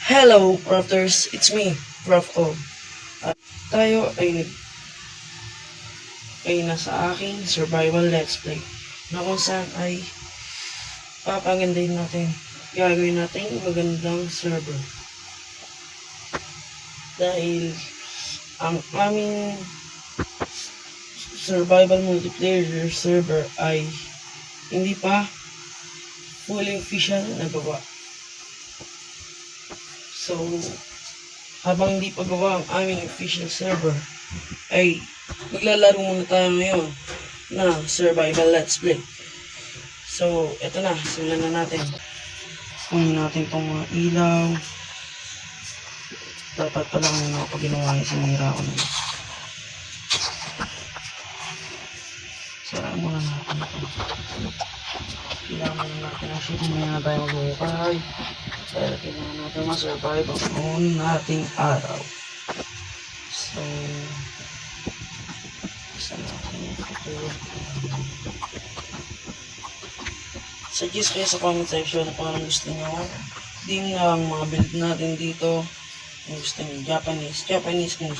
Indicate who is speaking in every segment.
Speaker 1: Hello, Profters! It's me, Prof. O. At tayo ay nasa aking survival let's play na kung saan ay papagandahin natin. Gagawin natin magandang server. Dahil ang aming survival multiplayer server ay hindi pa fully official na gawa. So, habang hindi pa gawa ang aming official server, ay maglalaro muna tayo ngayon na survival let's play. So, eto na, simulan na natin. Kunin natin itong mga ilaw. Dapat pala kung pag ginawa yung sinira ko na. Saraan muna natin ito. Kailangan muna natin ang shit. Muna na tayo mag-ukay. Kaya kailangan natin ma-survive ang ating araw. So, isa natin ito. Suggest kayo sa comment section kung anong gusto nyo. Din lang mga build natin dito. Kung gusto nyo Japanese, kung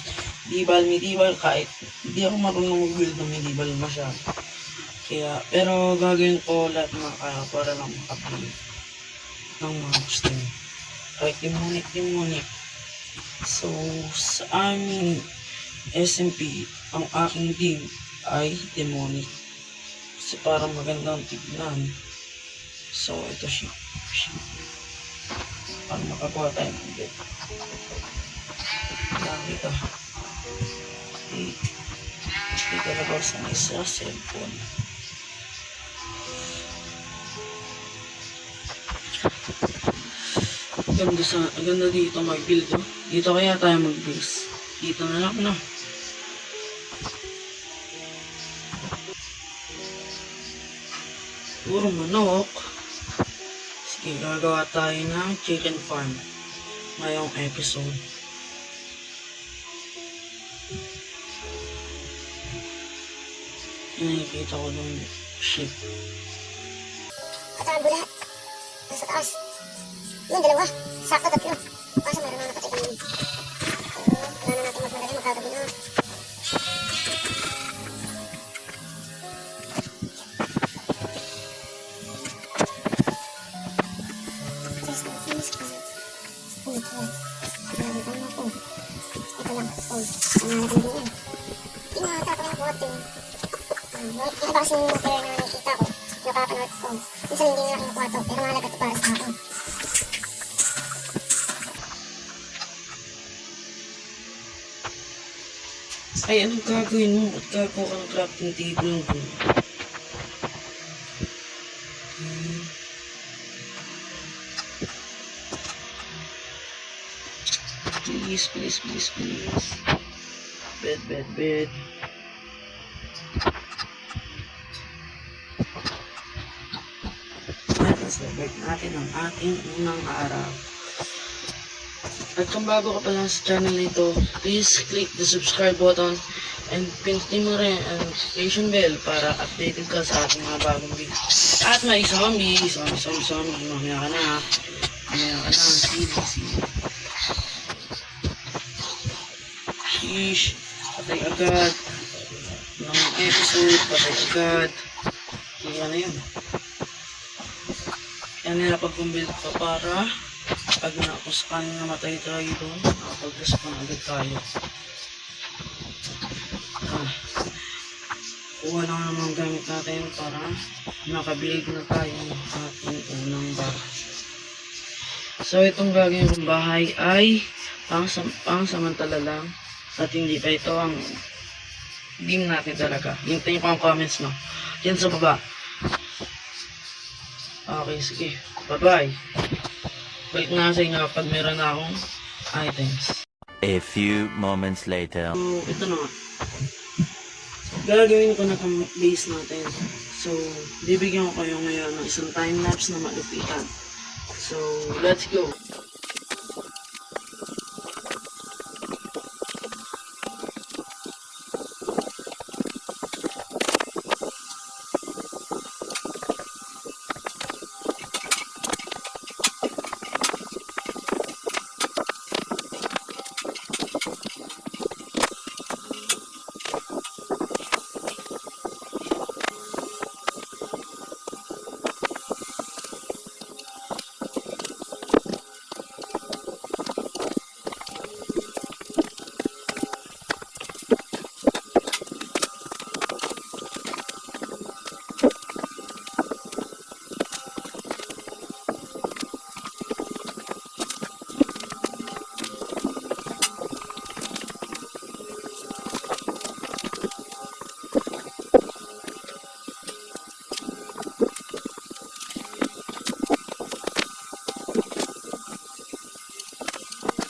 Speaker 1: medieval, kahit hindi ako marunong mag-build ng medieval masyado. Kaya, pero gagawin ko lahat mga para lang makapili ng mga gusto nyo. Kahit demonic. So, sa aming SMP, ang aking team ay demonic. Kasi parang magandang tignan. So, ito siya. Para makakuha tayo ng bed. Nakita. Dito na ba sa isa cellphone. Ganda dito mag-build. Oh. Dito kaya tayo mag-base. Dito na lang na. Puro manok. Sige, gagawa tayo ng chicken farm. Ngayong episode. Nakikita ko ng sheep.
Speaker 2: Kataan lahat. Nasa taas. Yung dalawa. Sakto tatlo. Kaso meron na nakatay kami. Kailangan natin magmadali magkagabi na. Ito lang. Nanganap din yan. Inahata ko yung bote. Iba kasi yung player na nakikita ko. Nakapanood ko. Minsan hindi nila kinukuha to. Pero mahalaga to para sa akin.
Speaker 1: Ay, anong gagawin mo? At gagawa ka ng crafting table ng gulo. Please. Bed. At select natin ang ating unang araw. At kung bago ka pa lang sa channel nito, please click the subscribe button and pindutin mo rin ang notification bell para updated ka sa ating mga bagong videos. At may zombie, mamaya ka na, seed. Sheesh, patay agad. Ng episode, patay agad. Kaya na yun. Kaya nila pag-build pa para pag nakuskan namatay tayo doon, nakapag-respawn agad tayo. Kuha lang naman gamit natin para makabuild na tayo ng ating unang bahay. So itong gagawin kong bahay ay pang-samantala lang at hindi pa ito ang team natin talaga. Hintayin ko ang comments mo yan sa baba. Okay, sige, bye bye. Balik na sa inyo kapag meron na akong items.
Speaker 3: A few moments later.
Speaker 1: So, ito na nga. Gagawin ko na itong base natin. So, bibigyan ko kayo ngayon ng isang time-lapse na malupitan. So, let's go!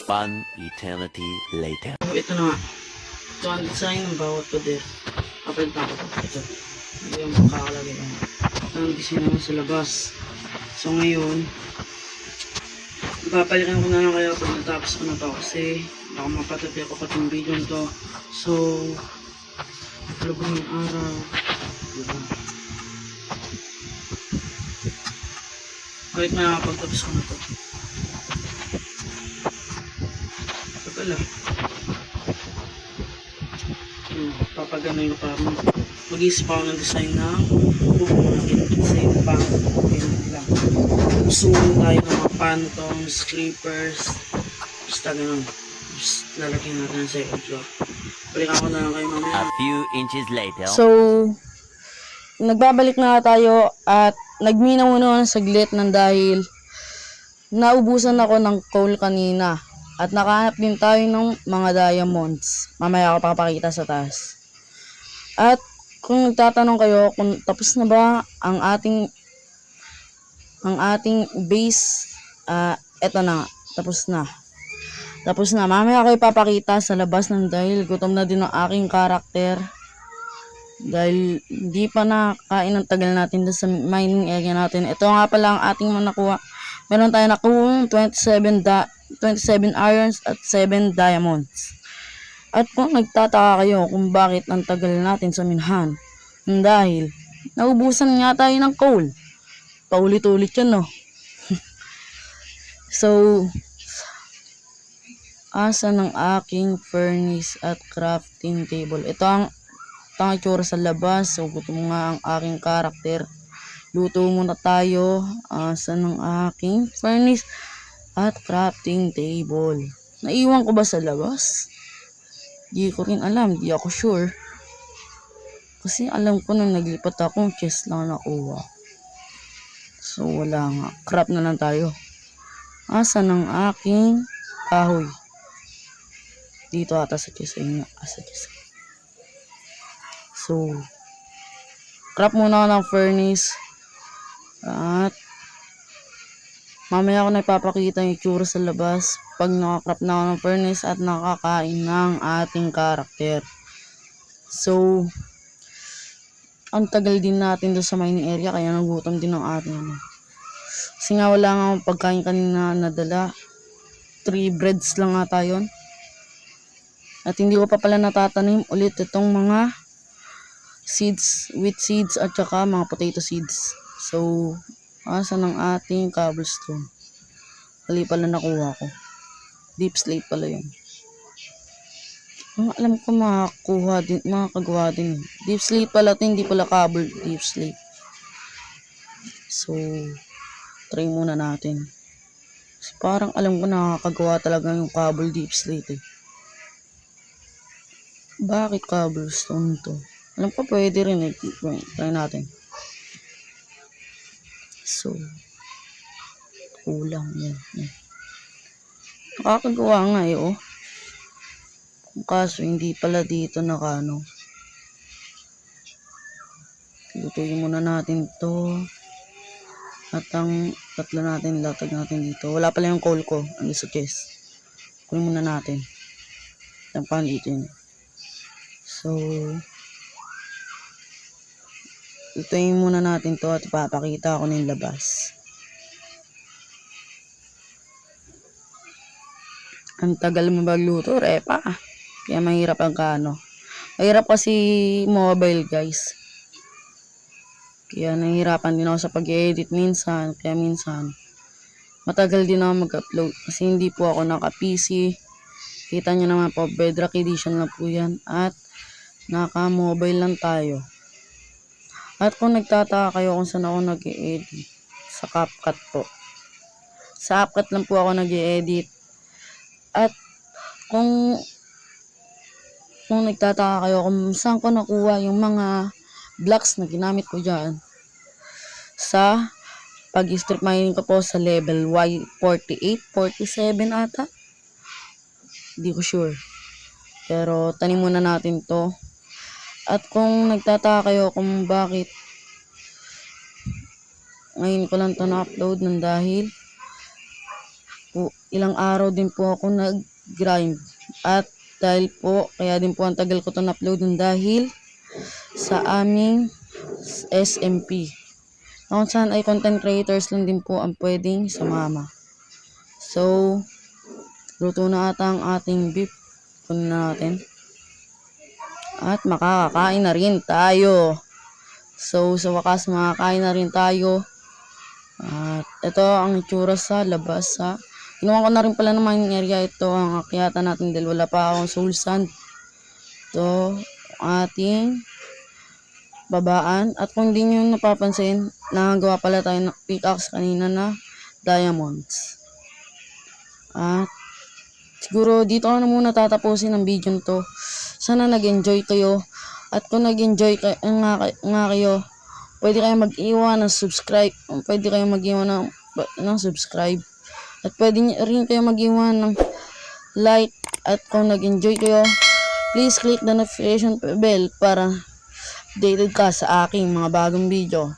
Speaker 3: One eternity later.
Speaker 1: So, ito na nga. Ito ang design ng bawat pader. Kapag na ito. Ito yung makakalagay ko. Ito ang design naman sa labas. So ngayon, papalikan ko na lang kayo pag natapos ko na to kasi baka mapatabi ako pati yung video nito. So, lubong yung araw. Diba? Balik na pagtapos ko na to. Ito pala. Papaganoy ko parang mag-iisip ako ng design ng bubong natin. Design ng pang. Ganyan lang. Susun tayo ng mga phantoms, creepers. Basta ganun. Just lalagyan natin ang second floor. Balikan ko na lang kayo mamaya.
Speaker 3: A few inches later.
Speaker 4: So, nagbabalik na tayo at nagmina muna ng saglit ng dahil naubusan ako ng coal kanina. At nakahanap din tayo ng mga diamonds. Mamaya ako papakita sa taas. At kung nagtatanong kayo kung tapos na ba ang ating base, eto na, tapos na. Tapos na, mamaya ako ipapakita sa labas ng dahil gutom na din ang aking karakter. Dahil hindi pa nakakain ng tagal natin doon sa mining area natin. Ito nga pala ang ating mga nakuha. Meron tayo nakuha 27 irons at 7 diamonds. At kung nagtataka kayo kung bakit ang tagal natin sa minhan, dahil naubusan nga tayo ng coal. Paulit-ulit yun, no? So, asa ng aking furnace at crafting table. Ito ang itsura sa labas. So, gutom nga ang aking karakter. Luto muna tayo. Asa ng aking furnace at crafting table. Naiwan ko ba sa labas? Di ko rin alam. Di ako sure. Kasi alam ko nung naglipat ako, chest lang nakuha. So, wala nga. Crap na lang tayo. Asa ng aking kahoy? Dito ata sa chest. Ayun nga. Sa chest. So, crap muna ako ng furnace. At mamaya ako na ipapakita yung itsura sa labas pag nakakrap na ako ng furnace at nakakain ng ating karakter. So, ang tagal din natin doon sa mining area kaya nagutom din ang ating Kasi nga wala nga akong pagkain kanina nadala. 3 breads lang ata yun. At hindi ko pa pala natatanim ulit itong mga seeds, wheat seeds at saka mga potato seeds. So, asa ng ating cobblestone? Mali pala nakuha ko. Deep slate pala yun. Alam ko makagawa din. Deep slate pala ito, hindi pala cobble, deep slate. So, try muna natin. Kasi parang alam ko nakakagawa talaga yung cobble deep slate eh. Bakit cobblestone to? Alam ko pwede rin eh. Try natin. So, kulang yan. Nakakagawa nga eh, oh. Kaso, hindi pala dito nakano. Lutuin muna natin to. At ang tatlo natin, latag natin dito. Wala pala yung coal ko. Ano sa chest. Kunin muna natin. Tampahan dito yun. So, lutuin muna natin to at ipapakita ko na yung labas. Ang tagal mo magluto, repa. Kaya mahirap ang kano. Mahirap kasi mobile, guys. Kaya nahihirapan din ako sa pag-edit minsan. Kaya minsan, matagal din ako mag-upload. Kasi hindi po ako naka-PC. Kita nyo naman po, Bedrock Edition na po yan. At naka-mobile lang tayo. At kung nagtataka kayo kung saan ako nag-edit, sa CapCut po. Sa CapCut lang po ako nag-edit. At kung nagtataka kayo kung saan ko nakuha yung mga blocks na ginamit ko dyan, sa pag-strip mining ko po sa level Y48, 47 ata. Hindi ko sure. Pero tanim muna natin to. At kung nagtataka kayo kung bakit ngayon ko lang to na-upload ng dahil po, ilang araw din po ako nag-grind. At dahil po, kaya din po ang tagal ko to na-upload dahil sa aming SMP. Kung saan ay content creators lang din po ang pwedeng sumama. So, luto na ata ang ating beef. Kunin na natin. At makakakain na rin tayo. So, sa wakas makakain na rin tayo. At ito ang itsura sa labas ha. Ginawa ko na rin pala ng mining area. Ito ang akyatan natin dahil wala pa akong soul sand. Ito ating babaan. At kung hindi nyo napapansin, nakagawa pala tayo ng pickaxe kanina na diamonds. At siguro dito ko na muna tatapusin ang video nito. Sana nag-enjoy kayo. At kung nag-enjoy nga kayo, pwede kayo mag-iwan ng subscribe. Pwede kayo mag-iwan ng subscribe. At pwede rin kayo mag-iwan ng like. At kung nag-enjoy kayo, please click the notification bell para updated ka sa aking mga bagong video.